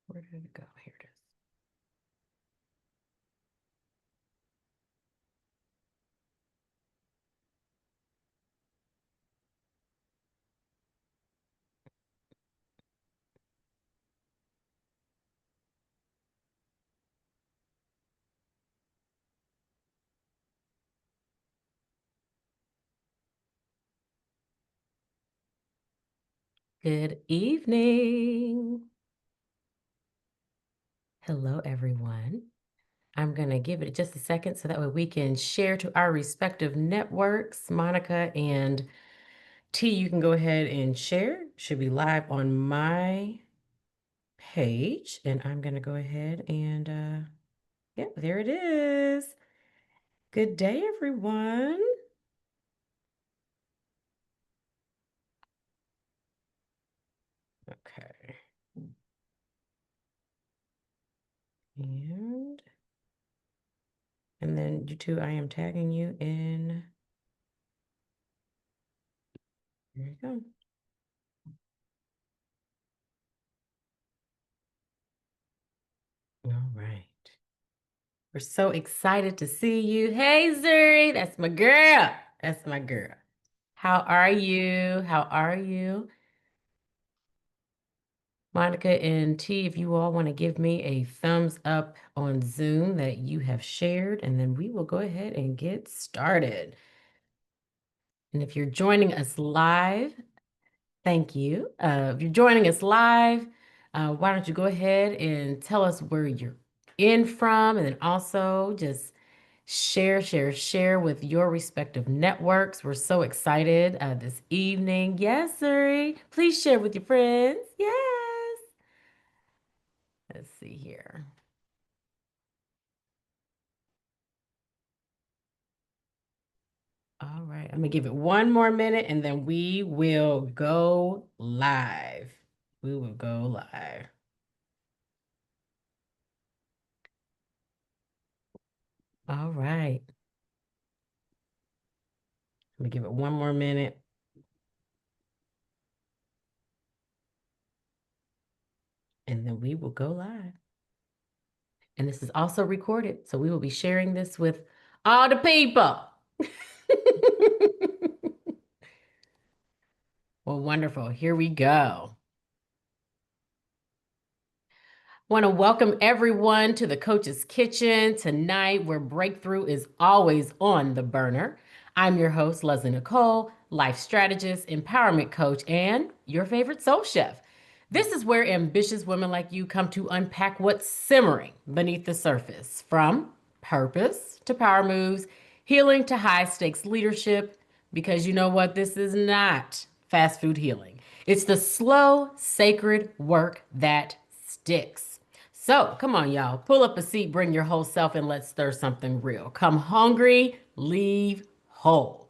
Where did it go? Here it is. Good evening. Hello, everyone. I'm going to give it just a second so that way we can share to our respective networks. Monica and T, you can go ahead and share. Should be live on my page. And I'm going to go ahead and, yeah, there it is. Good day, everyone. Okay. And then you two, I am tagging you in. There you go. All right. We're so excited to see you. Hey, Zuri, that's my girl. That's my girl. How are you? How are you? Monica and T, if you all want to give me a thumbs up on Zoom that you have shared, and then we will go ahead and get started. And if you're joining us live, thank you. If you're joining us live, why don't you go ahead and tell us where you're in from, and then also just share with your respective networks. We're so excited this evening. Yes, Suri. Please share with your friends. Yes. Let's see here. All right. I'm going to give it one more minute and then we will go live. We will go live. All right. Let me give it one more minute. And then we will go live. And this is also recorded. So we will be sharing this with all the people. Well, wonderful. Here we go. Want to welcome everyone to the Coach's Kitchen tonight, where breakthrough is always on the burner. I'm your host, Leslie Nicole, life strategist, empowerment coach, and your favorite soul chef. This is where ambitious women like you come to unpack what's simmering beneath the surface, from purpose to power moves, healing to high stakes leadership, because you know what? This is not fast food healing. It's the slow, sacred work that sticks. So come on, y'all. Pull up a seat, bring your whole self, and let's stir something real. Come hungry, leave whole.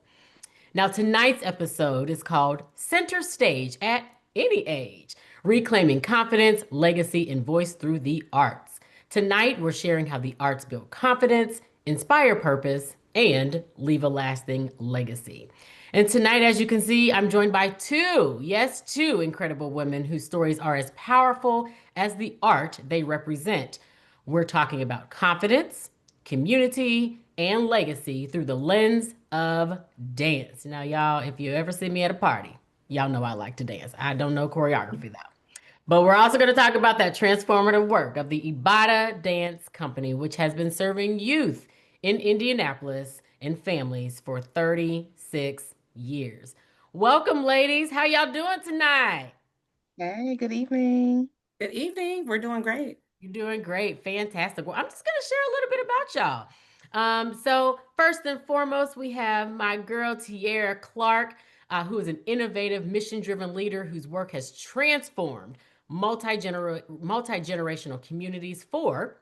Now, tonight's episode is called Center Stage at Any Age, Reclaiming Confidence, Legacy, and Voice Through the Arts. Tonight, we're sharing how the arts build confidence, inspire purpose, and leave a lasting legacy. And tonight, as you can see, I'm joined by two incredible women whose stories are as powerful as the art they represent. We're talking about confidence, community, and legacy through the lens of dance. Now, y'all, if you ever see me at a party, y'all know I like to dance. I don't know choreography though. But we're also going to talk about that transformative work of the iibada Dance Company, which has been serving youth in Indianapolis and families for 36 years. Welcome, ladies. How y'all doing tonight? Hey, good evening. Good evening. We're doing great. You're doing great. Fantastic. Well, I'm just going to share a little bit about y'all. So first and foremost, we have my girl, Tierre Clark, who is an innovative, mission-driven leader whose work has transformed multi-generational communities for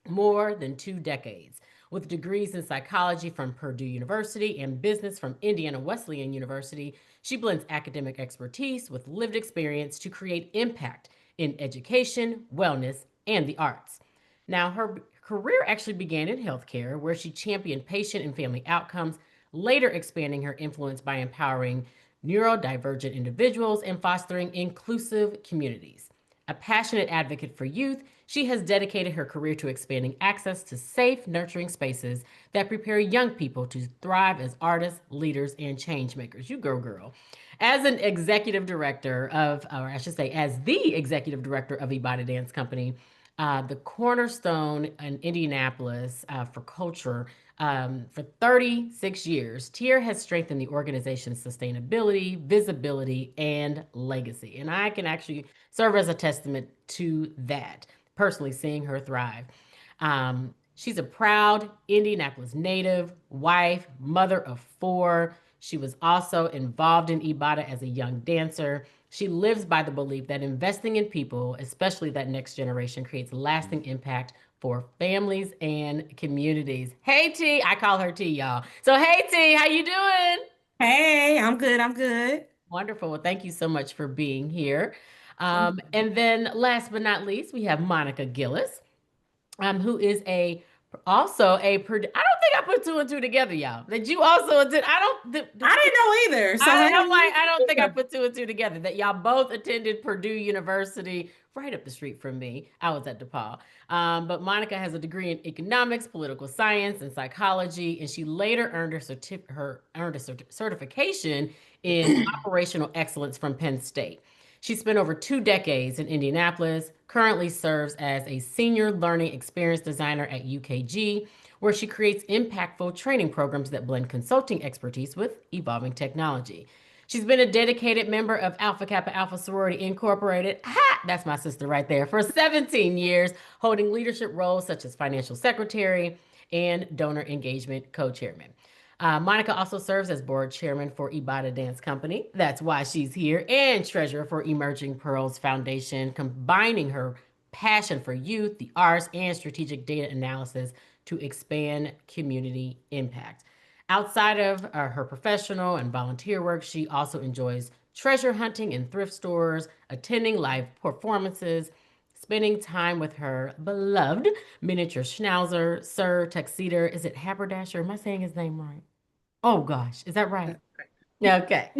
more than 2 decades. With degrees in psychology from Purdue University and business from Indiana Wesleyan University, she blends academic expertise with lived experience to create impact in education, wellness, and the arts. Now, her career actually began in healthcare, where she championed patient and family outcomes, later expanding her influence by empowering neurodivergent individuals and fostering inclusive communities. A passionate advocate for youth, she has dedicated her career to expanding access to safe, nurturing spaces that prepare young people to thrive as artists, leaders, and change makers. You go, girl. As an executive director of, or I should say, as the executive director of iibada Dance Company, the cornerstone in Indianapolis for culture for 36 years, Tierre has strengthened the organization's sustainability, visibility, and legacy. And I can actually serve as a testament to that, personally seeing her thrive. She's a proud Indianapolis native, wife, mother of four. She was also involved in iibada as a young dancer. She lives by the belief that investing in people, especially that next generation, creates lasting impact for families and communities. Hey T, I call her T, y'all. So hey T, how you doing? Hey, I'm good. I'm good. Wonderful. Well, thank you so much for being here. Thank And then last but not least, we have Monika Gillis, who is a also a I don't think I put two and two together, y'all. That you also attend. I don't. I didn't know either. So I'm like, hey. I don't think I put two and two together. That y'all both attended Purdue University, right up the street from me. I was at DePaul. But Monica has a degree in economics, political science, and psychology, and she later earned her certification in operational excellence from Penn State. She spent over 2 decades in Indianapolis, currently serves as a senior learning experience designer at UKG, where she creates impactful training programs that blend consulting expertise with evolving technology. She's been a dedicated member of Alpha Kappa Alpha Sorority Incorporated. Ha! That's my sister right there. For 17 years, holding leadership roles such as financial secretary and donor engagement co-chairman. Monica also serves as board chairman for iibada Dance Company. That's why she's here, and treasurer for Emerging Pearls Foundation, combining her passion for youth, the arts, and strategic data analysis to expand community impact. Outside of her professional and volunteer work, she also enjoys treasure hunting in thrift stores, attending live performances, spending time with her beloved miniature schnauzer, Sir Tuxedo. Is it Haberdasher? Am I saying his name right? Oh gosh, is that right? Okay.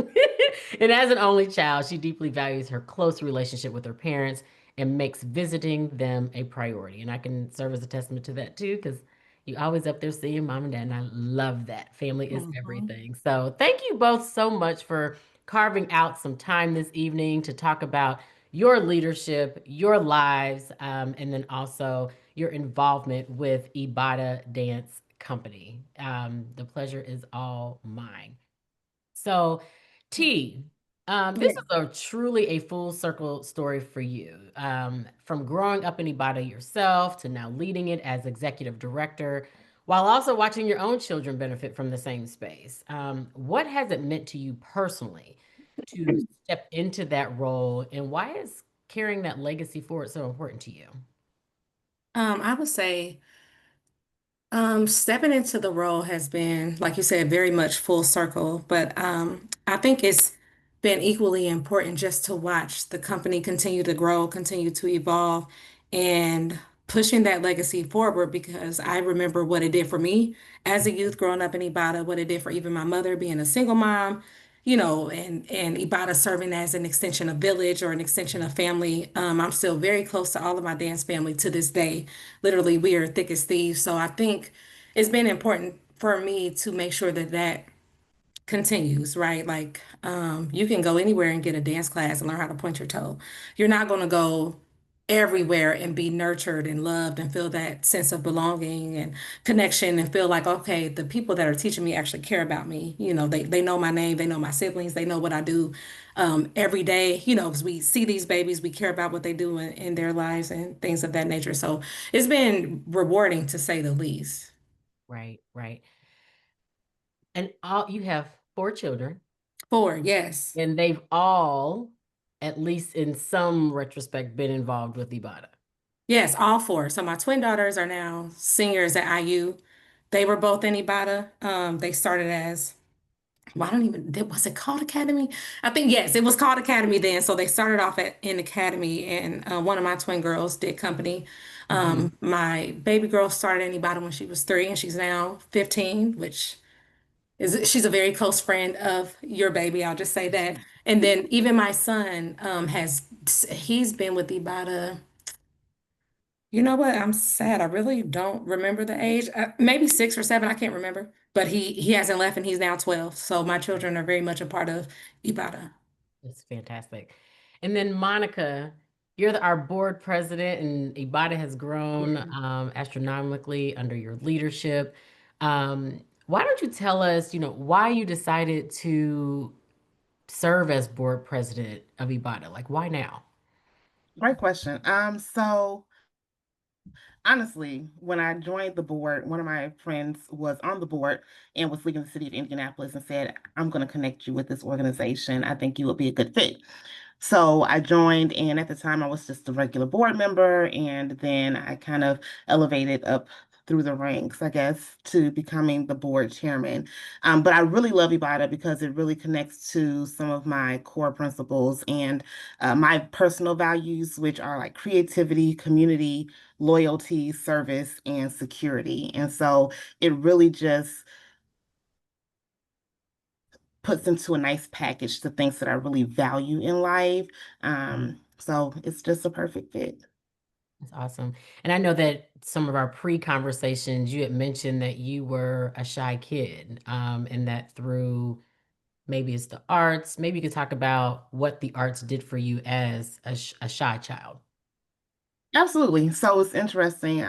And as an only child, she deeply values her close relationship with her parents and makes visiting them a priority. And I can serve as a testament to that too, because you always up there seeing mom and dad, and I love that. Family is Mhm. everything. So thank you both so much for carving out some time this evening to talk about your leadership, your lives, and then also your involvement with iibada Dance Company. The pleasure is all mine. So, T, this Yeah. is a truly a full circle story for you. From growing up in Ibadah yourself to now leading it as executive director, while also watching your own children benefit from the same space. What has it meant to you personally to step into that role, and why is carrying that legacy forward so important to you? I would say stepping into the role has been, like you said, very much full circle, but I think it's been equally important just to watch the company continue to grow, continue to evolve, and pushing that legacy forward because I remember what it did for me as a youth growing up in Ibadah, what it did for even my mother being a single mom, and Ibadah serving as an extension of village or an extension of family. I'm still very close to all of my dance family to this day. Literally, we are thick as thieves. So I think it's been important for me to make sure that that continues, right? Like, you can go anywhere and get a dance class and learn how to point your toe. You're not going to go everywhere and be nurtured and loved and feel that sense of belonging and connection and feel like, okay, the people that are teaching me actually care about me. They know my name, they know my siblings, they know what I do every day, because we see these babies, we care about what they do in their lives and things of that nature. So it's been rewarding to say the least. Right, right. And all you have four children. Four, yes. And they've all, at least in some retrospect, been involved with Ibadah. Yes, all four. So my twin daughters are now seniors at IU. They were both in Ibada. They started as, well, I don't even, was it called Academy? I think, yes, it was called Academy then. So they started off in Academy, and one of my twin girls did company. Mhm. My baby girl started in Ibada when she was 3, and she's now 15, which She's a very close friend of your baby. I'll just say that. And then even my son he's been with iibada. You know what? I'm sad. I really don't remember the age. Maybe 6 or 7. I can't remember. But he hasn't left, and he's now 12. So my children are very much a part of iibada. That's fantastic. And then Monica, you're our board president, and iibada has grown astronomically under your leadership. Why don't you tell us, why you decided to serve as board president of iibada? Like, why now? Great question. So honestly, when I joined the board, one of my friends was on the board and was leaving the city of Indianapolis and said, I'm going to connect you with this organization. I think you would be a good fit. So I joined, and at the time I was just a regular board member, and then I kind of elevated up through the ranks, I guess, to becoming the board chairman. But I really love Ibotta because it really connects to some of my core principles and my personal values, which are like creativity, community, loyalty, service, and security. And so it really just puts into a nice package the things that I really value in life. So it's just a perfect fit. That's awesome. And I know that some of our pre-conversations, you had mentioned that you were a shy kid, and that through maybe it's the arts, maybe you could talk about what the arts did for you as a shy child. Absolutely. So it's interesting.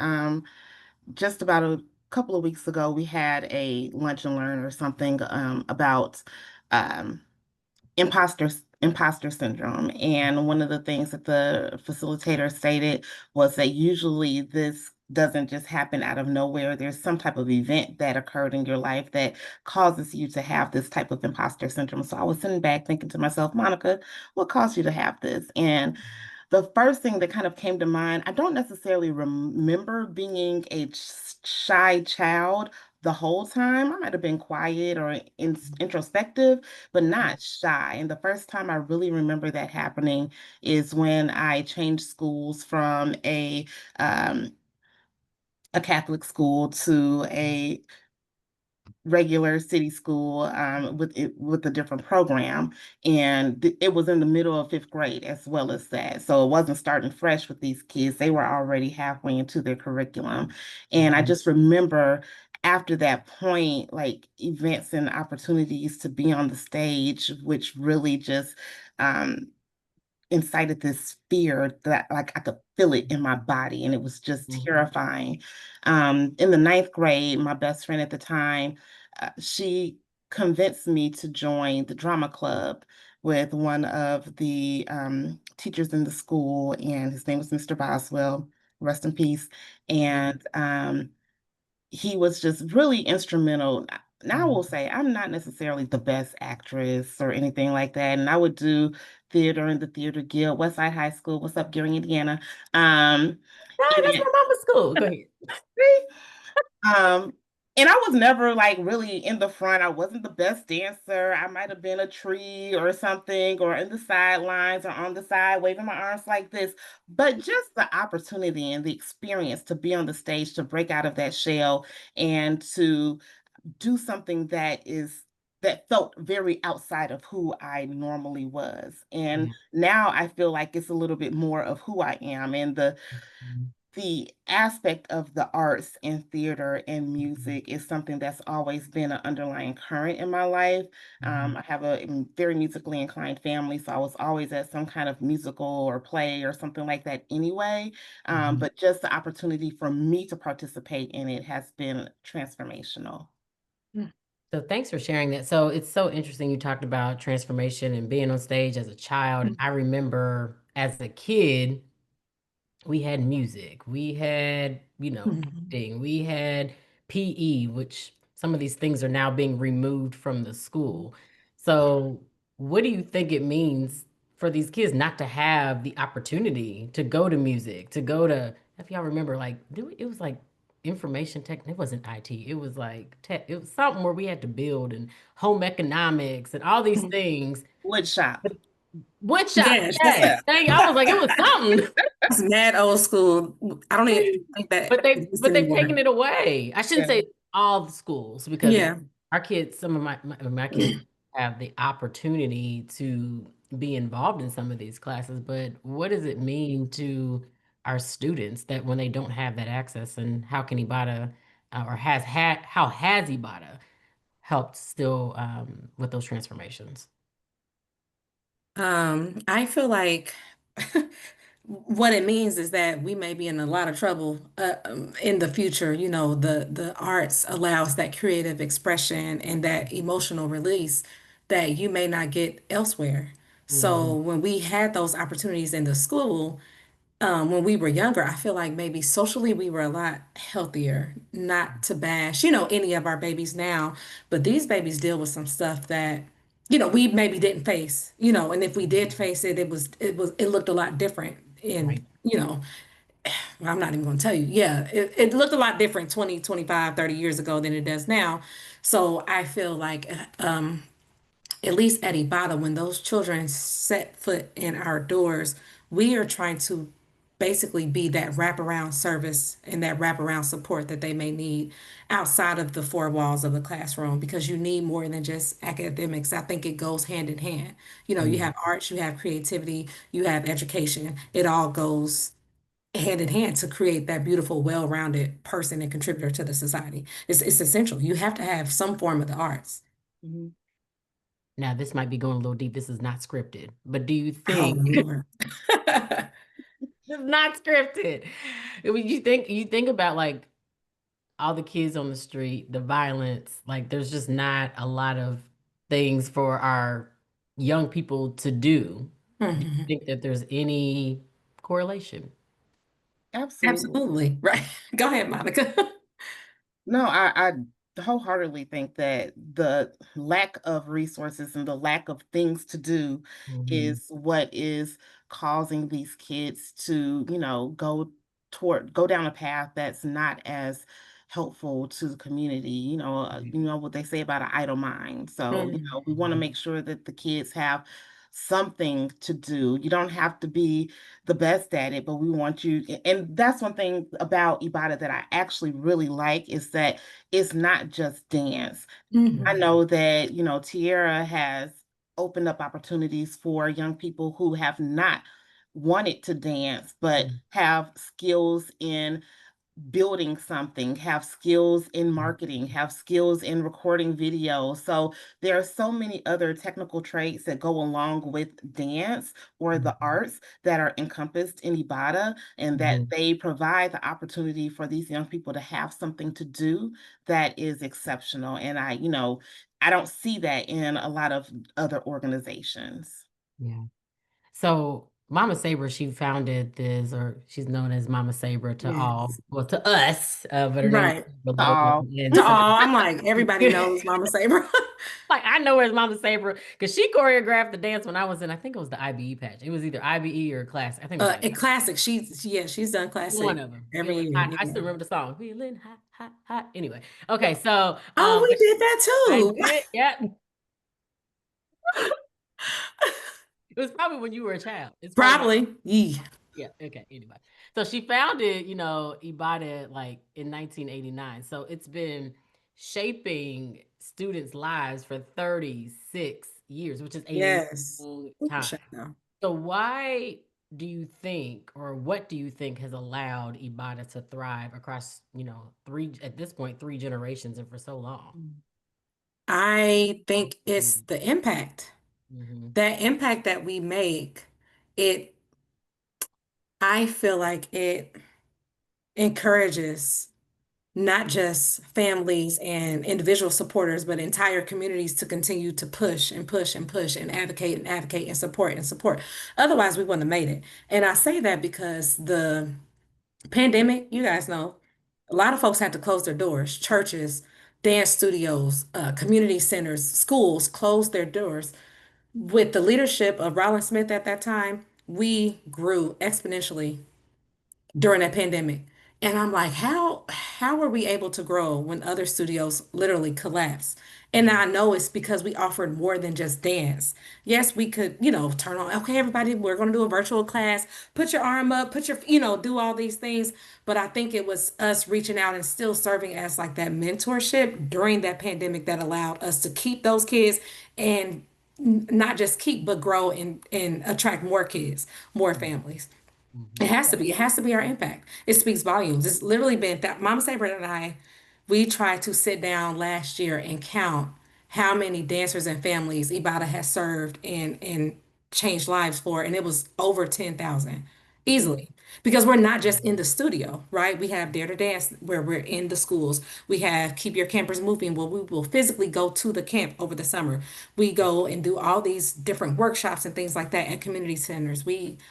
Just about a couple of weeks ago, we had a lunch and learn or something about um, imposter syndrome. And one of the things that the facilitator stated was that usually this doesn't just happen out of nowhere. There's some type of event that occurred in your life that causes you to have this type of imposter syndrome. So I was sitting back thinking to myself, Monica, what caused you to have this? And the first thing that kind of came to mind, I don't necessarily remember being a shy child the whole time. I might have been quiet or introspective, but not shy. And the first time I really remember that happening is when I changed schools from um, a Catholic school to a regular city school with a different program, and it was in the middle of fifth grade as well as that. So it wasn't starting fresh with these kids; they were already halfway into their curriculum. And I Mhm. just remember after that point, like events and opportunities to be on the stage, which really just um, incited this fear that like I could feel it in my body, and it was just Mhm. terrifying. In the ninth grade, my best friend at the time, she convinced me to join the drama club with one of the teachers in the school, and his name was Mr. Boswell, rest in peace. And he was just really instrumental. Now, I will Mhm. say I'm not necessarily the best actress or anything like that. And I would do theater in the Theater Guild, West Side High School. What's up, Gary, Indiana? Um, Right, that's and my mama's school. Go ahead. um, and I was never like really in the front. I wasn't the best dancer. I might have been a tree or something, or in the sidelines or on the side, waving my arms like this. But just the opportunity and the experience to be on the stage, to break out of that shell and to do something that felt very outside of who I normally was. And Yeah. now I feel like it's a little bit more of who I am, and Mhm. the aspect of the arts and theater and Mhm. music is something that's always been an underlying current in my life. Mhm. I have a very musically inclined family, so I was always at some kind of musical or play or something like that anyway. Mhm. But just the opportunity for me to participate in it has been transformational. So thanks for sharing that. So it's so interesting you talked about transformation and being on stage as a child. I remember as a kid, we had music, we had, Mhm. acting, we had PE, which some of these things are now being removed from the school. So, what do you think it means for these kids not to have the opportunity to go to music, to go to, if y'all remember, like, it was like information tech, it wasn't IT, it was like tech, it was something where we had to build and home economics and all these things. Wood shop. Wood shop, Yes, yes. I was like, it was something. that's mad old school. I don't even think that But exists they've anymore. taken it away. I shouldn't Yeah. say all the schools because Yeah. our kids, some of my kids have the opportunity to be involved in some of these classes, but what does it mean to our students that when they don't have that access, and how can Ibotta or how has Ibotta helped still with those transformations? I feel like what it means is that we may be in a lot of trouble in the future. You know, the arts allows that creative expression and that emotional release that you may not get elsewhere. So Mhm. when we had those opportunities in the school, when we were younger, I feel like maybe socially we were a lot healthier, not to bash, any of our babies now, but these babies deal with some stuff that, we maybe didn't face, and if we did face it, it looked a lot different. And, Right. I'm not even going to tell you. Yeah, it looked a lot different 20, 25, 30 years ago than it does now. So I feel like, at least at Ibadah, when those children set foot in our doors, we are trying to basically be that wraparound service and that wraparound support that they may need outside of the four walls of the classroom because you need more than just academics. I think it goes hand in hand. You Mhm. have arts, you have creativity, you have education. It all goes hand in hand to create that beautiful, well-rounded person and contributor to the society. It's essential. You have to have some form of the arts. Mhm. Now, this might be going a little deep. This is not scripted, but do you Oh, think Lord. it's not scripted? When you think about like all the kids on the street, the violence, like there's just not a lot of things for our young people to do. Do you Mhm. think that there's any correlation? Absolutely. Absolutely. Right. Go ahead, Monica. No, I wholeheartedly think that the lack of resources and the lack of things to do Mhm. is what is causing these kids to, go down a path that's not as helpful to the community. You know what they say about an idle mind. So, we want to Mhm. make sure that the kids have something to do. You don't have to be the best at it, but we want you. And that's one thing about Ibadah that I actually really like is that it's not just dance. I Mhm. know that, Tierra has opened up opportunities for young people who have not wanted to dance, but Mhm. have skills in building something, have skills in marketing, have skills in recording video. So there are so many other technical traits that go along with dance or the Mhm. arts that are encompassed in Ibadah, and that Mhm. they provide the opportunity for these young people to have something to do that is exceptional. And I don't see that in a lot of other organizations. Yeah. So Mama Saber, she founded this, or she's known as Mama Saber to all, Yes. well, to us, but her name is Right. Saber Logan, Oh, and To so all, I'm like, everybody knows Mama Saber. like I know where's Mama Saber because she choreographed the dance when I was in, I think it was the IBE patch. It was either IBE or class. I think it was A IBE. classic. Yeah, she's done One classic of them. every Feeling year. hot. I Yeah. still remember the song. Feeling hot, hot, hot. Anyway, okay, so Oh, we but did that I too. did. Yeah, it was probably when you were a child. It's probably Probably. Yeah. yeah. Okay. Anyway, so she founded, Ibadah like in 1989. So it's been shaping students' lives for 36 years, which is a Yes. long Ooh, time. shut down. So why do you think, or what do you think has allowed Ibadah to thrive across, three at this point, three generations and for so long? I think it's the impact. Mm-hmm. That impact that we make, it, I feel like it encourages not just families and individual supporters, but entire communities to continue to push and push and push and advocate and support and support. Otherwise, we wouldn't have made it. And I say that because the pandemic, you guys know, a lot of folks had to close their doors. Churches, dance studios, community centers, schools closed their doors. With the leadership of Rollin Smith at that time, we grew exponentially during that pandemic. And I'm like, how? how were we able to grow when other studios literally collapsed? And I know it's because we offered more than just dance. Yes, we could, turn on, okay, everybody, we're going to do a virtual class, put your arm up, put your, do all these things. But I think it was us reaching out and still serving as like that mentorship during that pandemic that allowed us to keep those kids and not just keep, but grow and attract more kids, more families. It Mhm. has to be. It has to be our impact. It speaks volumes. It's literally been that Mama Saber and I, we tried to sit down last year and count how many dancers and families iibada has served and changed lives for, and it was over 10,000 easily. Because we're not just in the studio, right? We have Dare to Dance where we're in the schools. We have Keep Your Campers Moving where we will physically go to the camp over the summer. We go and do all these different workshops and things like that at community centers.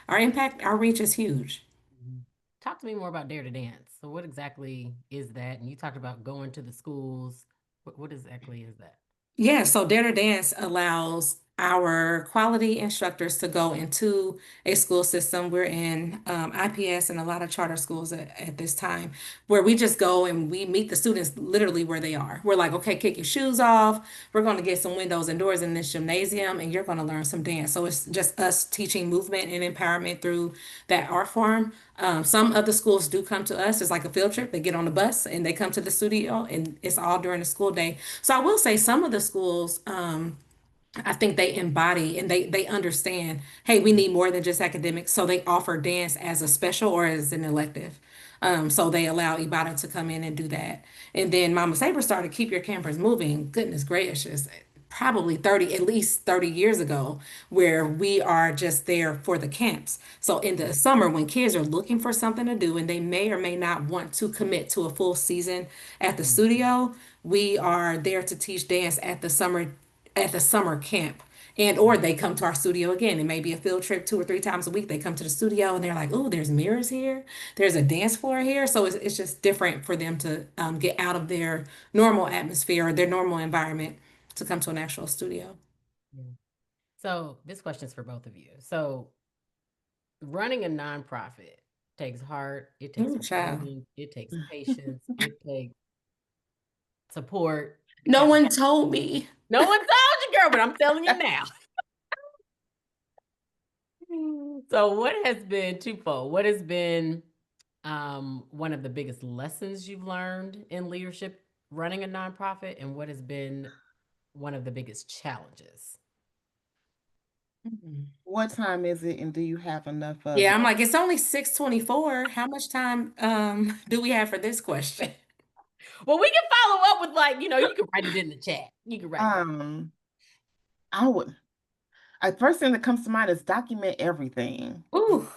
Our impact, our reach is huge. Mhm. Talk to me more about Dare to Dance. So, what exactly is that? And you talked about going to the schools. What exactly is that? Yeah, so Dare to Dance allows our quality instructors to go into a school system. We're in IPS and a lot of charter schools at this time, where we just go and we meet the students literally where they are. We're like, okay, kick your shoes off. We're going to get some windows and doors in this gymnasium, and you're going to learn some dance. So it's just us teaching movement and empowerment through that art form. Some of the schools do come to us. It's like a field trip. They get on the bus and they come to the studio, and it's all during the school day. So I will say some of the schools, I think they embody and they understand, hey, we need more than just academics. So they offer dance as a special or as an elective. So they allow Ibadan to come in and do that. And then Mama Saber started Keep Your Campers Moving. Goodness gracious, probably 30, at least 30 years ago, where we are just there for the camps. So in the summer, when kids are looking for something to do and they may or may not want to commit to a full season at the Mhm. studio, we are there to teach dance at the summer camp. And or Mhm. they come to our studio again. It may be a field trip 2 or 3 times a week. They come to the studio and they're like, "Oh, there's mirrors here. There's a dance floor here." So it's just different for them to get out of their normal atmosphere or their normal environment to come to an actual studio. Yeah. So, this question is for both of you. So, running a nonprofit takes heart, it takes Ooh, child. funding, it takes patience, it takes support. No Have one told me. no one told you, girl, but I'm telling you now. So, what has been twofold? What has been one of the biggest lessons you've learned in leadership running a nonprofit, and what has been one of the biggest challenges? Mhm. What time is it, and do you have enough of Yeah, I'm it? like, it's only 6:24. How much time do we have for this question? Well, we can follow up with you can write it in the chat. You can write it. Um, I would. First thing that comes to mind is document everything. Ooh.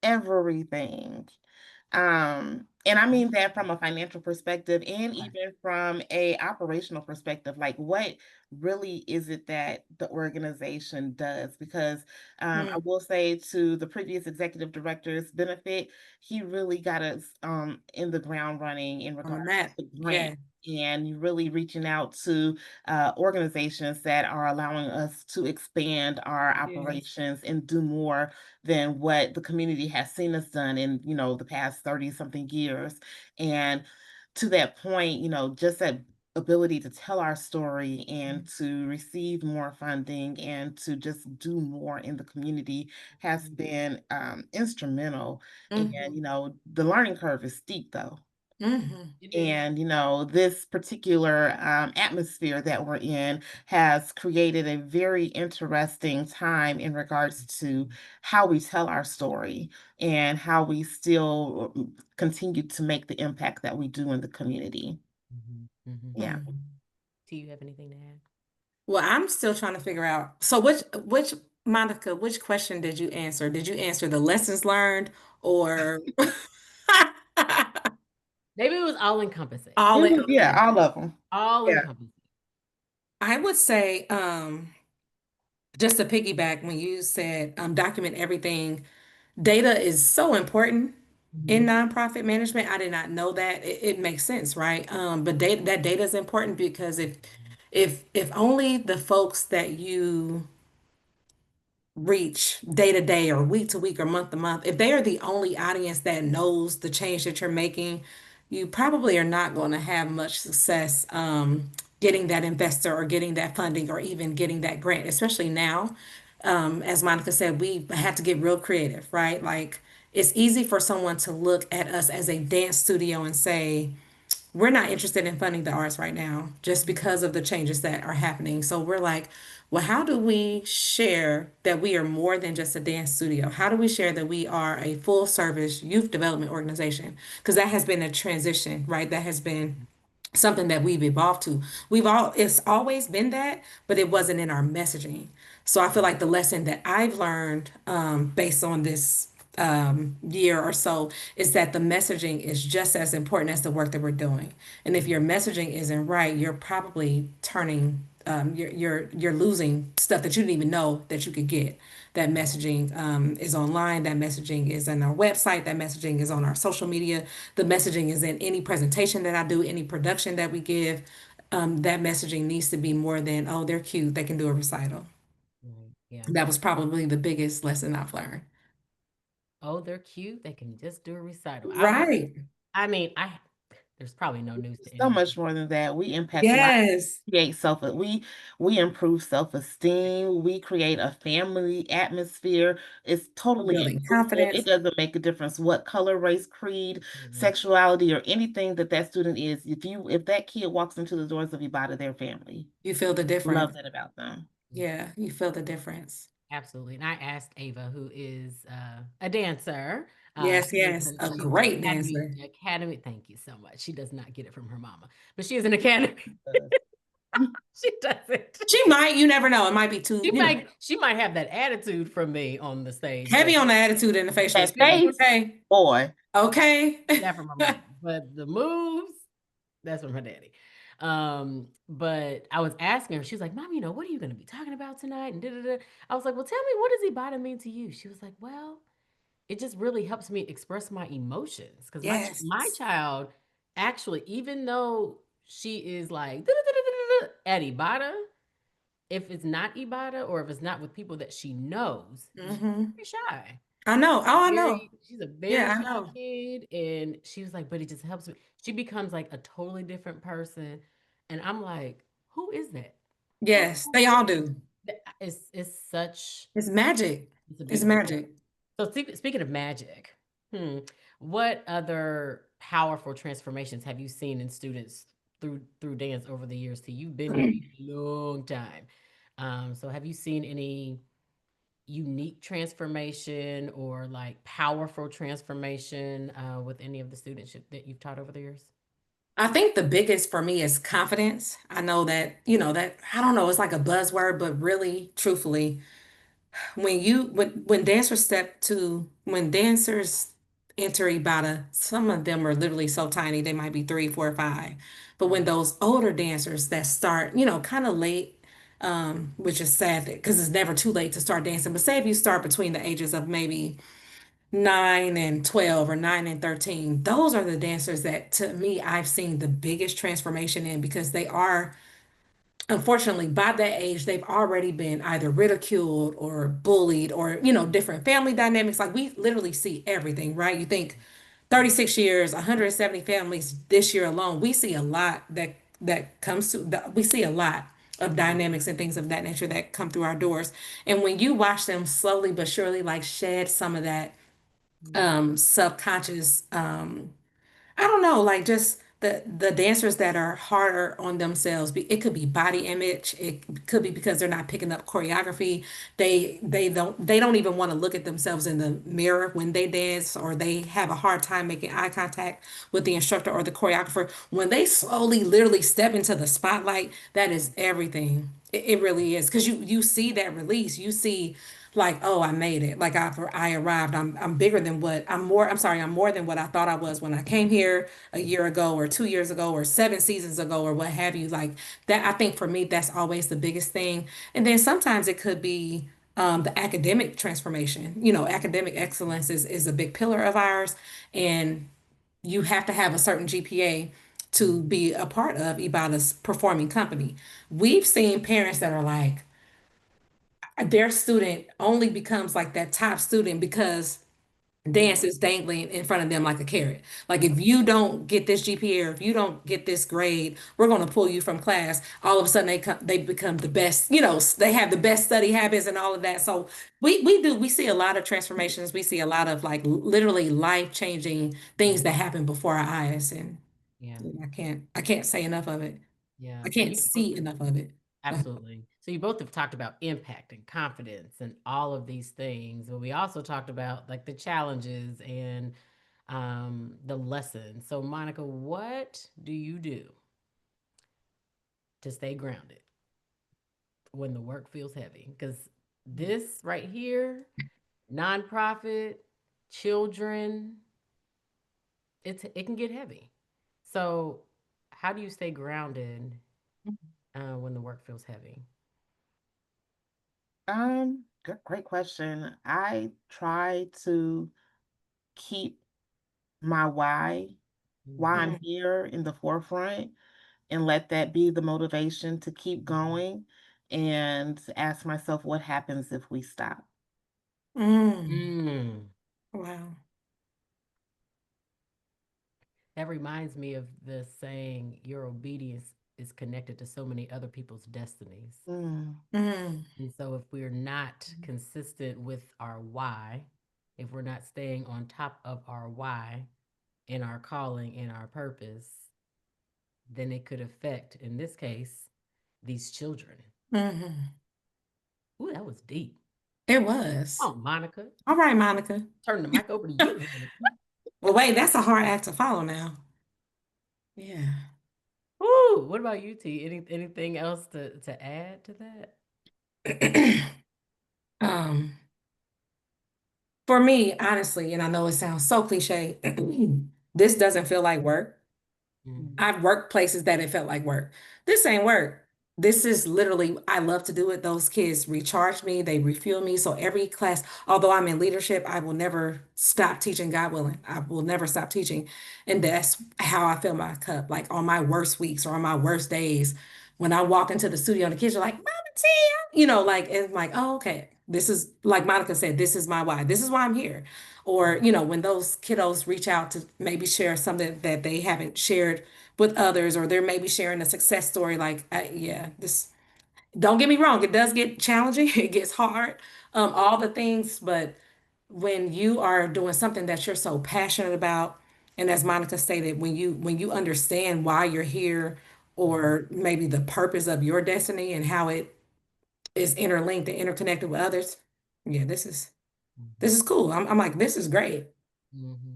Everything. And I mean that from a financial perspective and Okay. even from a operational perspective, like what really is it that the organization does? Because I Mm, will say to the previous executive director's benefit, he really got us in the ground running in on the regards map. to Yeah. grant and really reaching out to organizations that are allowing us to expand our Yes. operations and do more than what the community has seen us done in, the past 30 something years. And to that point, just that ability to tell our story and to receive more funding and to just do more in the community has been instrumental. And, Hmm. the learning curve is steep though. Hmm. It is. And, this particular atmosphere that we're in has created a very interesting time in regards to how we tell our story and how we still continue to make the impact that we do in the community. Mhm, mhm. Yeah. Do you have anything to add? Well, I'm still trying to figure out. So which Monica, which question did you answer? Did you answer the lessons learned or Maybe it was all encompassing. all It it? was, yeah, Okay. all of them. All Yeah. encompassing. I would say just to piggyback when you said document everything, data is so important in Mhm. nonprofit management. I did not know that. It makes sense, right? But that data is important because if only the folks that you reach day to day or week to week or month to month, if they are the only audience that knows the change that you're making, you probably are not going to have much success getting that investor or getting that funding or even getting that grant, especially now. As Monica said, we had to get real creative, right? Like it's easy for someone to look at us as a dance studio and say, we're not interested in funding the arts right now just because of the changes that are happening. So we're like, well, how do we share that we are more than just a dance studio? How do we share that we are a full service youth development organization? Because that has been a transition, right? That has been something that we've evolved to. It's always been that, but it wasn't in our messaging. So I feel like the lesson that I've learned based on this year or so is that the messaging is just as important as the work that we're doing. And if your messaging isn't right, you're probably turning you're losing stuff that you didn't even know that you could get. That messaging is online. That messaging is on our website. That messaging is on our social media. The messaging is in any presentation that I do, any production that we give. That messaging needs to be more than, oh, they're cute, they can do a recital. Right. Yeah. That was probably the biggest lesson I've learned. Oh, they're cute. They can just do a recital. Right. I mean, there's probably no news to So anyone. much more than that. We impact lives, Yes. create we improve self-esteem, we create a family atmosphere. It's We're totally building inclusive. It confidence. doesn't make a difference what color, race, creed, Mhm. sexuality, or anything that that student is. If that kid walks into the doors of iibada, their family. You feel the Love difference. that about them. Yeah, you feel the difference. Absolutely. And I asked Ava, who is a dancer. Yes, She is yes. A she's an great dancer. academy. Thank you so much. She does not get it from her mama, but she is an academy. She doesn't. She might, you never know. It might be too, She might have that attitude from me on the stage, but heavy on the attitude and the facial That expressions. face, Okay. boy. Okay. that from her mama. But the moves, that's from her daddy. But I was asking her, she was like, Mom, what are you gonna be talking about tonight? And da-da-da. I was like, well, tell me, what does Ibotta mean to you? She was like, well, it just really helps me express my emotions. Because Yes. my child actually, even though she is like "Da-da-da-da-da-da-da," at Ibotta, if it's not Ibotta or if it's not with people that she knows, she's Hmm. very shy. I know. Oh, I know. She's a very Yeah, I shy know. kid, and she was like, "But it just helps me." She becomes like a totally different person, and I'm like, "Who is that? Yes, Who they is all do. that?" It's such It's magic. it's a It's beautiful thing. magic. So speaking of magic, what other powerful transformations have you seen in students through dance over the years? See, you've been here a long time. So have you seen any unique transformation or like powerful transformation with any of the students that you've taught over the years? I think the biggest for me is confidence. I know that, that I don't know, it's like a buzzword, but really, truthfully, when dancers enter Ibadah, some of them are literally so tiny, they might be 3, 4, 5. But when those older dancers that start, kind of late, which is sad because it's never too late to start dancing. But say if you start between the ages of maybe 9 and 12 or 9 and 13, those are the dancers that to me I've seen the biggest transformation in because they are unfortunately, by that age, they've already been either ridiculed or bullied or, different family dynamics. Like we literally see everything, right? You think 36 years, 170 families this year alone, we see a lot that comes to we see a lot of dynamics and things of that nature that come through our doors. And when you watch them slowly but surely like shed some of that subconscious I don't know, like just the dancers that are harder on themselves. It could be body image. It could be because they're not picking up choreography. They don't even want to look at themselves in the mirror when they dance, or they have a hard time making eye contact with the instructor or the choreographer. When they slowly, literally step into the spotlight, that is everything. It really is because you see that release. You see like, oh, I made it. Like I arrived. I'm bigger than what I'm more. I'm sorry. I'm more than what I thought I was when I came here a year ago or 2 years ago or 7 seasons ago or what have you. Like that. I think for me, that's always the biggest thing. And then sometimes it could be the academic transformation. Academic excellence is a big pillar of ours, and you have to have a certain GPA to be a part of Ibada's performing company. We've seen parents that are like, their student only becomes like that top student because dances dangling in front of them like a carrot. Like if you don't get this GPA or if you don't get this grade, we're going to pull you from class. All of a sudden they become the best, they have the best study habits and all of that. So we see a lot of transformations. We see a lot of like literally life-changing things that happen before our eyes. And Yeah. I can't say enough of it. Yeah. I And can't you both, see enough of it. absolutely. So you both have talked about impact and confidence and all of these things, but we also talked about like the challenges and the lessons. So Monica, what do you do to stay grounded when the work feels heavy? Because this right here, nonprofit, children, it can get heavy. So how do you stay grounded when the work feels heavy? Great question. I try to keep my why Mhm. I'm here in the forefront and let that be the motivation to keep going and ask myself what happens if we stop. Mm. Mm. Wow. That reminds me of the saying, your obedience is connected to so many other people's destinies. Mm. Mm. And so, if we're not consistent with our why, if we're not staying on top of our why in our calling and our purpose, then it could affect, in this case, these children. Mhm. Ooh, that was deep. It was. Oh, Monica, All right, Monica. turn the mic over to you, Monica. Well, wait, that's a hard act to follow now. Yeah. Ooh, what about you, T? Anything else to add to that? Um, for me, honestly, and I know it sounds so cliche, this doesn't feel like work. Mm-hmm. I've worked places that it felt like work. This ain't work. This is literally, I love to do it. Those kids recharge me, they refuel me. So every class, although I'm in leadership, I will never stop teaching, God willing. I will never stop teaching. And that's how I fill my cup. Like on my worst weeks or on my worst days, when I walk into the studio and the kids are like, Mama Tia, like, and I'm like, oh, okay. This is like Monica said, this is my why. This is why I'm here. Or, when those kiddos reach out to maybe share something that they haven't shared with others, or they're maybe sharing a success story. Like, yeah, this, don't get me wrong, it does get challenging, it gets hard, all the things, but when you are doing something that you're so passionate about, and as Monica stated, when you understand why you're here, or maybe the purpose of your destiny and how it is interlinked and interconnected with others, yeah, this is cool. I'm like, this is great. Mm-hmm.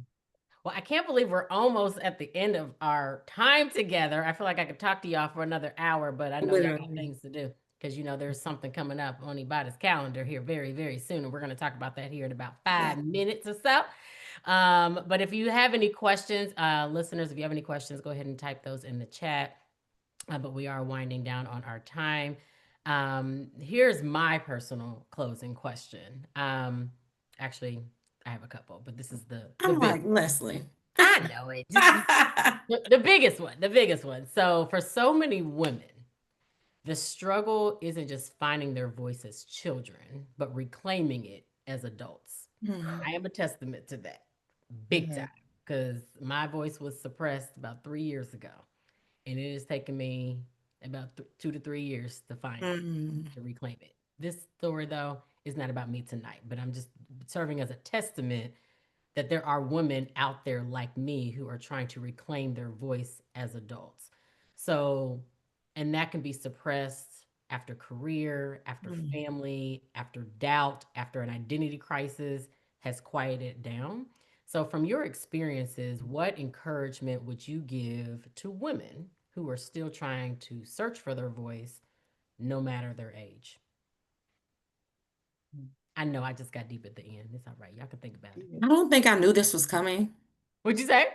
Well, I can't believe we're almost at the end of our time together. I feel like I could talk to y'all for another hour, but I know y'all got Literally. things to do because there's something coming up on iibada's calendar here very, very soon, and we're going to talk about that here in about Yeah. 5 minutes or so. But if you have any questions, listeners, if you have any questions, go ahead and type those in the chat. But we are winding down on our time. Here's my personal closing question. Actually, I have a couple, but this is the I'm big. like, Leslie. I know it. Just the biggest one, the biggest one. So for so many women, the struggle isn't just finding their voice as children, but reclaiming it as adults. Mhm. I am a testament to that, big Mhm. time, because my voice was suppressed about 3 years ago, and it has taken me about 2 to 3 years to find it, Mhm. to reclaim it. This story, though, is not about me tonight, but I'm just serving as a testament that there are women out there like me who are trying to reclaim their voice as adults. So, and that can be suppressed after career, after Mhm. family, after doubt, after an identity crisis has quieted down. So, from your experiences, what encouragement would you give to women who are still trying to search for their voice, no matter their age? I know I just got deep at the end. It's all right. Y'all can think about it. I don't think I knew this was coming. What'd you say?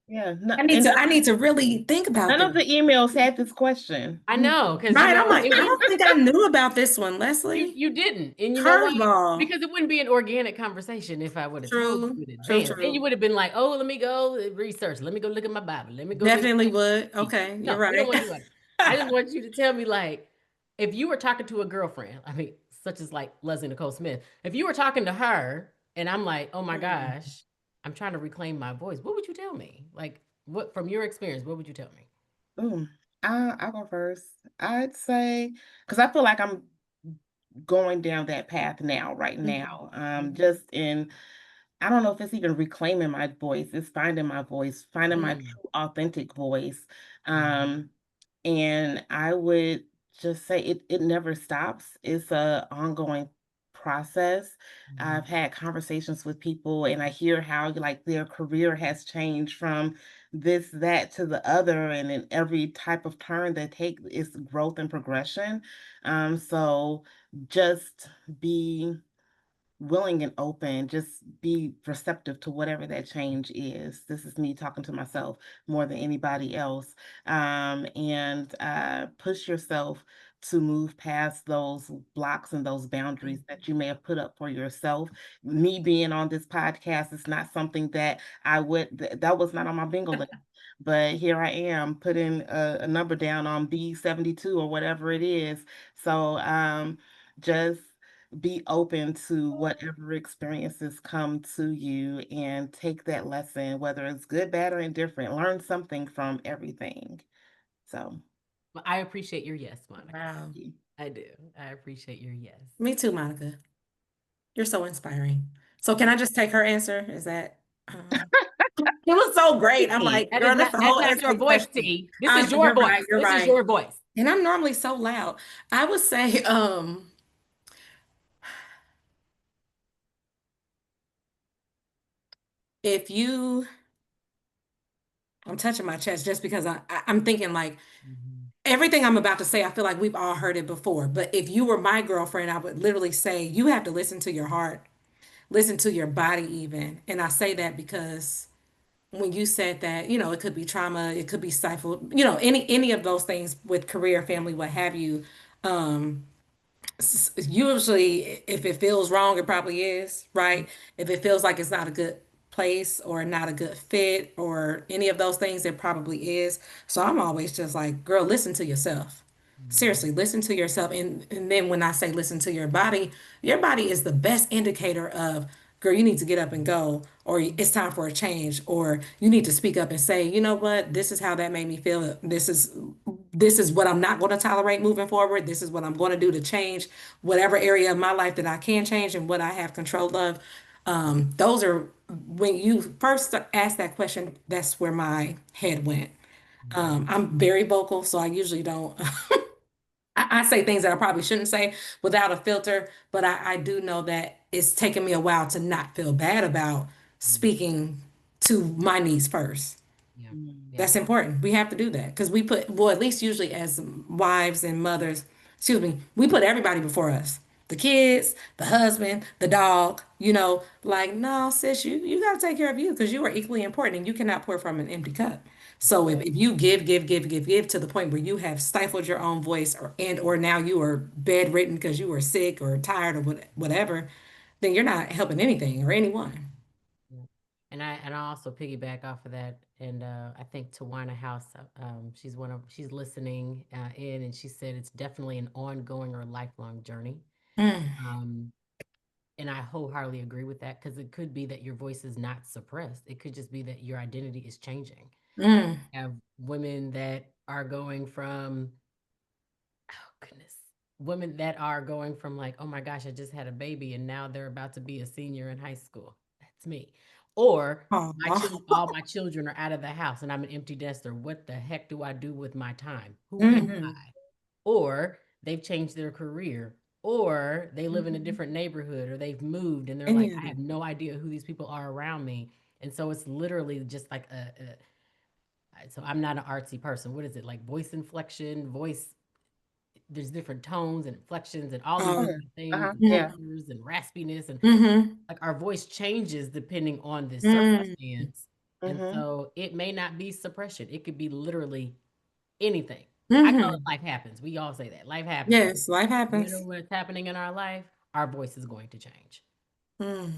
Yeah, no, I need and to I need to really think about none this. of the emails had this question. I know, because Right. I'm like, it I would don't think I knew about this one, you Leslie. you didn't. And you know why? Curveball. Because it wouldn't be an organic conversation if I would have told True. you in True, advance. And you true. would have been like, oh, let me go research. Let me go look at my Bible. Let me go look at Definitely would. my Okay, you're No, we don't right. want to do that. I just want you to tell me, like, if you were talking to a girlfriend, I mean, such as like Leslie Nicole Smith, if you were talking to her And I'm like, oh my Mm. gosh, I'm trying to reclaim my voice. What would you tell me? Like, what from your experience, what would you tell me? Ooh, I'll go first. I'd say, because I feel like I'm going down that path now, right Mhm. now. Mhm. Just in, I don't know if it's even reclaiming my voice. It's finding my voice, finding my Mm. true, authentic voice. Mhm. Um, and I would just say it never stops. It's a ongoing process. Mhm. I've had conversations with people and I hear how like their career has changed from this, that to the other, and in every type of turn they take is growth and progression. So just be willing and open, just be receptive to whatever that change is. This is me talking to myself more than anybody else. And push yourself to move past those blocks and those boundaries that you may have put up for yourself. Me being on this podcast is not something that that was not on my bingo list. But here I am putting a number down on B72 or whatever it is. So just be open to whatever experiences come to you and take that lesson, whether it's good, bad, or indifferent. Learn something from everything. So, Well, I appreciate your yes, Monica. Wow. I do. I appreciate your yes. Me too, Monica. You're so inspiring. So can I just take her answer? Is that it was so great. I'm T. like, girl, that's the That's whole not your essay voice, question. T. This I is know your you're right, voice. you're This is right. your voice. And I'm normally so loud. I would say, if you, I'm touching my chest just because I'm thinking like Mhm. everything I'm about to say, I feel like we've all heard it before. But if you were my girlfriend, I would literally say you have to listen to your heart, listen to your body even. And I say that because when you said that, it could be trauma, it could be stifled, any of those things with career, family, what have you. Usually, if it feels wrong, it probably is, right? If it feels like it's not a good place or not a good fit or any of those things, it probably is. So I'm always just like, girl, listen to yourself. Mhm. Seriously, listen to yourself. And then when I say listen to your body is the best indicator of, girl, you need to get up and go, or it's time for a change, or you need to speak up and say, you know what, this is how that made me feel. This is what I'm not going to tolerate moving forward. This is what I'm going to do to change whatever area of my life that I can change and what I have control of. Those are when you first asked that question, that's where my head went. Mhm. I'm very vocal, so I usually don't. I say things that I probably shouldn't say without a filter, but I do know that it's taken me a while to not feel bad about Mhm. speaking to my needs first. Yeah. mm, Yeah. That's important. We have to do that because we put, well, at least usually as wives and mothers, excuse me, we put everybody before us. The kids, the husband, the dog, like, no, sis, you got to take care of you because you are equally important and you cannot pour from an empty cup. So if you give to the point where you have stifled your own voice or now you are bedridden because you are sick or tired or whatever, then you're not helping anything or anyone. Yeah. And I also piggyback off of that, and I think Tawana House, she's listening in, and she said it's definitely an ongoing or lifelong journey. Mm, Um, and I wholeheartedly agree with that because it could be that your voice is not suppressed. It could just be that your identity is changing. mm, Have women that are going from, oh goodness, women that are going from like, oh my gosh, I just had a baby and now they're about to be a senior in high school. That's me. Or oh, all my children are out of the house and I'm an empty nester. What the heck do I do with my time? Who am mhm, I? Or they've changed their career, or they live in a mhm. different neighborhood, or they've moved and they're Any like, of I have it. no idea who these people are around me. And so it's literally just like so I'm not an artsy person. What is it? Like voice inflection, voice, there's different tones and inflections and all these oh, Um, yeah. different things, Uh-huh. and Yeah. timers and raspiness, and mm-hmm, like our voice changes depending on this mm, circumstance. And Mm-hmm. so it may not be suppression. It could be literally anything. I call it mm-hmm. life happens. We all say that. Life happens. Yes, life No matter happens. what's happening in our life, our voice is going to change Mm,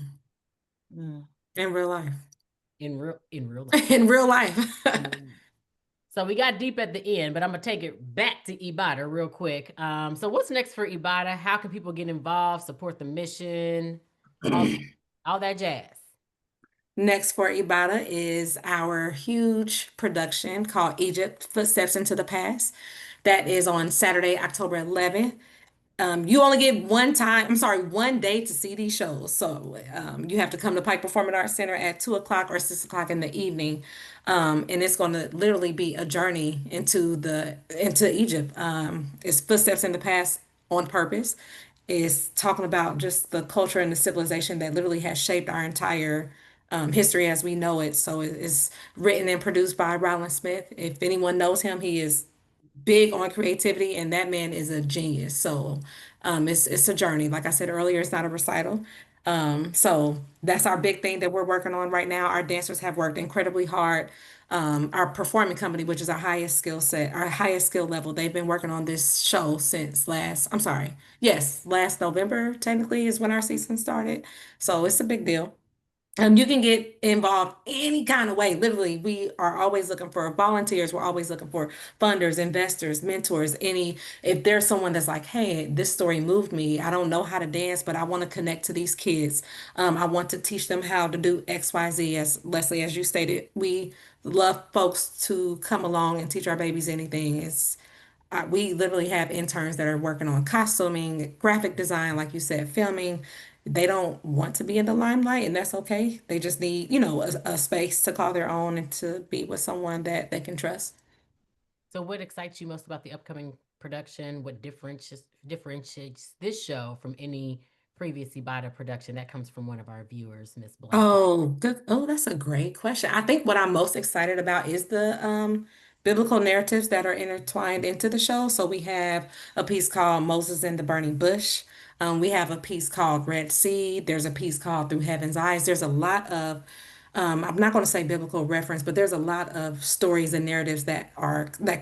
Mm. in real life. in real life. In real life. In real life. So we got deep at the end, but I'm gonna take it back to iibada real quick. So what's next for iibada? How can people get involved, support the mission, all all that jazz. Next for iibada is our huge production called Egypt Footsteps into the Past. That is on Saturday, October 11th. You only get one time, I'm sorry, one day to see these shows. So you have to come to Pike Performing Arts Center at 2 o'clock or 6 o'clock in the evening. And it's going to literally be a journey into Egypt. It's Footsteps in the Past on purpose. It's talking about just the culture and the civilization that literally has shaped our entire history as we know it. So it's written and produced by Roland Smith. If anyone knows him, he is big on creativity, and that man is a genius. So it's a journey. Like I said earlier, it's not a recital. So that's our big thing that we're working on right now. Our dancers have worked incredibly hard. Our performing company, which is our highest skill set, our highest skill level, they've been working on this show since I'm sorry, yes, last November technically is when our season started. So it's a big deal. You can get involved any kind of way. Literally, we are always looking for volunteers. We're always looking for funders, investors, mentors. If there's someone that's like, hey, this story moved me. I don't know how to dance, but I want to connect to these kids. I want to teach them how to do X, Y, Z. As Leslie, as you stated, we love folks to come along and teach our babies anything. We literally have interns that are working on costuming, graphic design, like you said, filming. They don't want to be in the limelight, and that's okay. They just need, a space to call their own and to be with someone that they can trust. So, what excites you most about the upcoming production? What differentiates this show from any previous Ibada production? That comes from one of our viewers, Miss Blakely. Oh, good. Oh, that's a great question. I think what I'm most excited about is the biblical narratives that are intertwined into the show. So we have a piece called Moses and the Burning Bush. We have a piece called Red Sea. There's a piece called Through Heaven's Eyes. There's a lot of I'm not going to say biblical reference, but there's a lot of stories and narratives that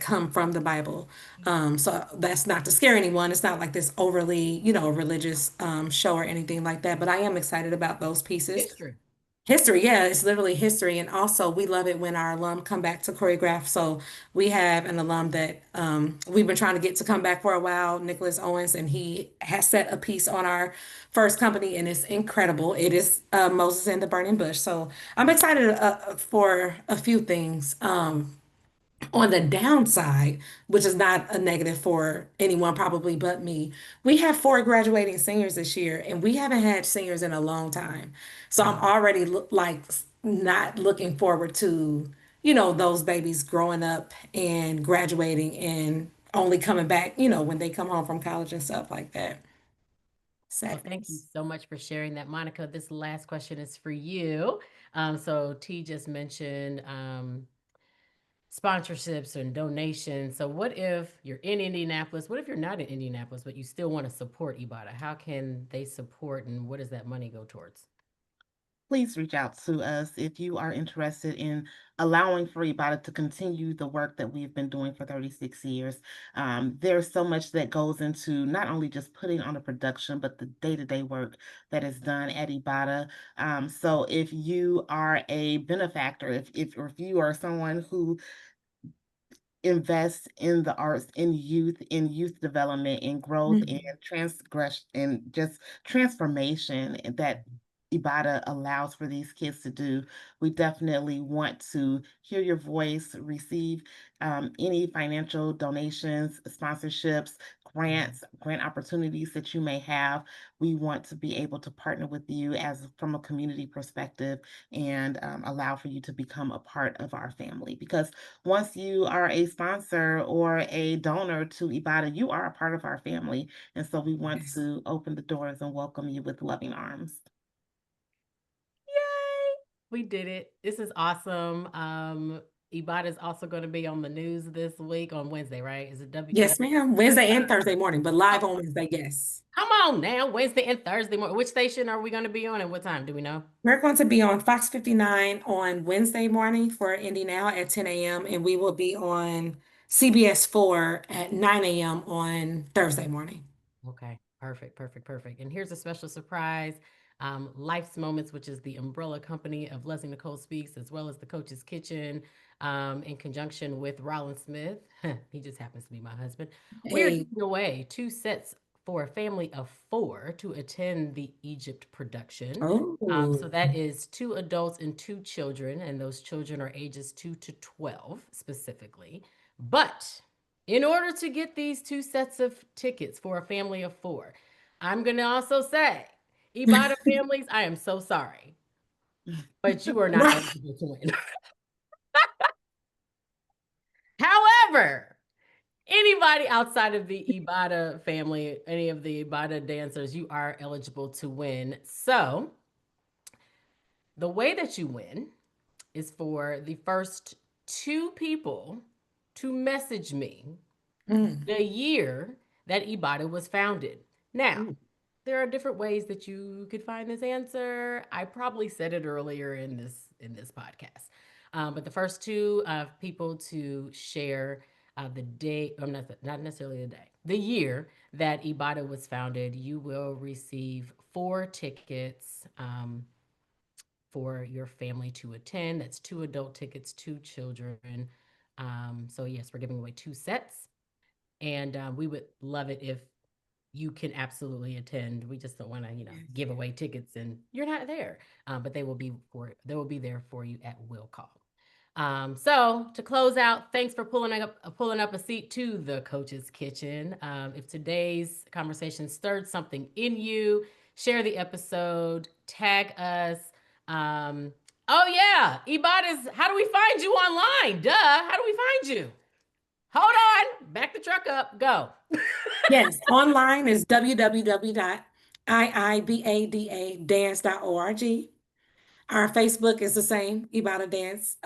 come from the Bible. So that's not to scare anyone. It's not like this overly, religious show or anything like that. But I am excited about those pieces. History. History, yeah, it's literally history. And also, we love it when our alum come back to choreograph. So we have an alum that we've been trying to get to come back for a while, Nicholas Owens, and he has set a piece on our first company, and it's incredible. It is Moses and the Burning Bush. So I'm excited for a few things. On the downside, which is not a negative for anyone probably but me, we have four graduating seniors this year, and we haven't had seniors in a long time. So I'm Wow. already not looking forward to, those babies growing up and graduating and only coming back, when they come home from college and stuff like that. Well, thank you Sadness. so much for sharing that, Monica. This last question is for you. So T just mentioned sponsorships and donations. So, what if you're in Indianapolis? What if you're not in Indianapolis, but you still want to support Ibada? How can they support, and what does that money go towards? Please reach out to us if you are interested in allowing for iibada to continue the work that we've been doing for 36 years. There's so much that goes into not only just putting on a production, but the day-to-day work that is done at iibada. So if you are a benefactor, or if you are someone who invest in the arts, in youth development, in growth, and Mhm. transgression, and just transformation that Ibada allows for these kids to do. We definitely want to hear your voice, receive any financial donations, sponsorships, grant opportunities that you may have. We want to be able to partner with you as from a community perspective and allow for you to become a part of our family because once you are a sponsor or a donor to Ibada, you are a part of our family. And so we want Yes. to open the doors and welcome you with loving arms. Yay! We did it. This is awesome. Ibada is also going to be on the news this week on Wednesday, right? Is it Yes, ma'am. Wednesday and Thursday morning, but Oh, live on Wednesday, yes. come on now, Wednesday and Thursday morning. Which station are we going to be on, and what time? Do we know? We're going to be on Fox 59 on Wednesday morning for Indy Now at 10 a.m. and we will be on CBS 4 at 9 a.m. on Thursday morning. Okay, perfect, perfect, perfect. And here's a special surprise. Life's Moments, which is the umbrella company of Leslie Nicole Speaks, as well as the Coach's Kitchen, in conjunction with Rollin Smith. He just happens to be my husband. We are Hey, giving away two sets for a family of four to attend the Egypt production. So Oh. that is two adults and two children, and those children are ages 2 to 12 specifically. But in order to get these two sets of tickets for a family of four, I'm going to also say, Ibadah families, I am so sorry, but you are not Right. eligible to win. However, anybody outside of the Ibadah family, any of the Ibadah dancers, you are eligible to win. So, the way that you win is for the first two people to message me Mm. the year that Ibadah was founded. Now, Ooh. there are different ways that you could find this answer. I probably said it earlier in this podcast, but the first two people to share the day, not necessarily the day, the year that Ibadah was founded, you will receive four tickets for your family to attend. That's two adult tickets, two children. So yes, we're giving away two sets, and we would love it if you can absolutely attend. We just don't want to, give away tickets and you're not there. But they will be there for you at will call. So to close out, thanks for pulling up a seat to the Coach's Kitchen. If today's conversation stirred something in you, share the episode, tag us. Um, oh yeah, Ibada's. How do we find you online? Duh. How do we find you? Hold on, back the truck up. Go. Yes, online is www.iibada.dance.org. Our Facebook is the same, Ibada Dance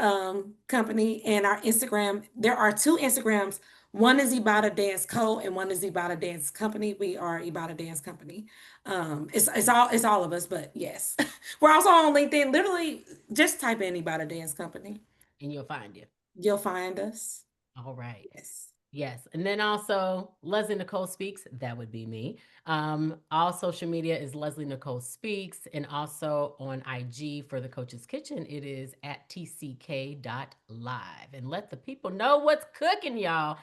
Company, and our Instagram. There are two Instagrams. One is Ibada Dance Co. and one is Ibada Dance Company. We are Ibada Dance Company. It's all of us, but yes, we're also on LinkedIn. Literally, just type in Ibada Dance Company. And you'll find you. You'll find us. All right. Yes. Yes. And then also Leslie Nicole Speaks. That would be me. All social media is Leslie Nicole Speaks. And also on IG for the Coach's Kitchen, it is at tck.live. And let the people know what's cooking, y'all.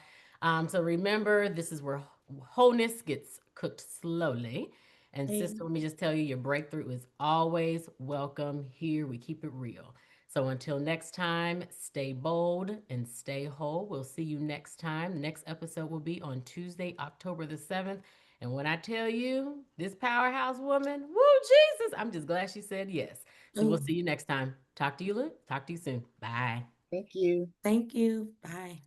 So remember, this is where wholeness gets cooked slowly. And sister, let me just tell you, your breakthrough is always welcome here. We keep it real. So until next time, stay bold and stay whole. We'll see you next time. Next episode will be on Tuesday, October the 7th. And when I tell you this powerhouse woman, woo, Jesus, I'm just glad she said yes. So we'll Oh, see you next time. Talk to you soon. Bye. Thank you. thank you. Bye.